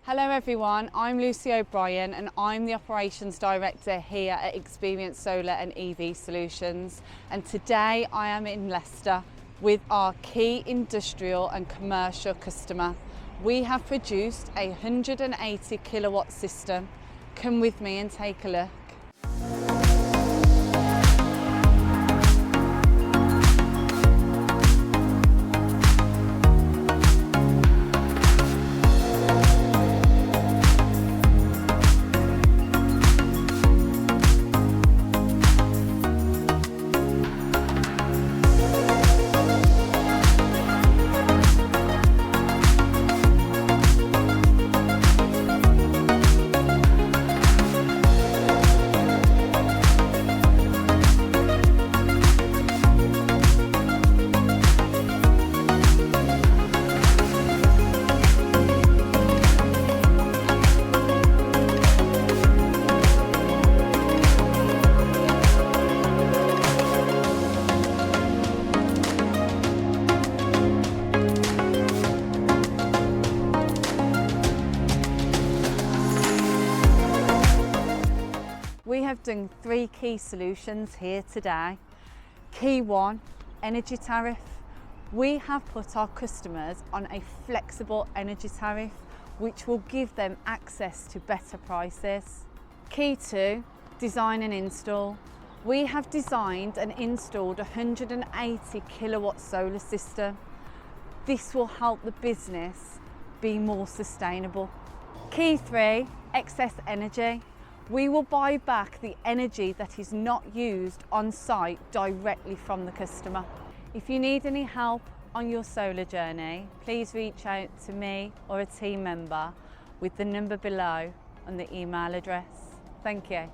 Hello everyone, I'm Lucy O'Brien and I'm the Operations Director here at Experience Solar and EV Solutions, and today I am in Leicester with our key industrial and commercial customer. We have produced a 180 kilowatt system. Come with me and take a look. We have done 3 key solutions here today. Key 1, energy tariff. We have put our customers on a flexible energy tariff which will give them access to better prices. Key 2, design and install. We have designed and installed a 180 kilowatt solar system. This will help the business be more sustainable. Key 3, excess energy. We will buy back the energy that is not used on site directly from the customer. If you need any help on your solar journey, please reach out to me or a team member with the number below and the email address. Thank you.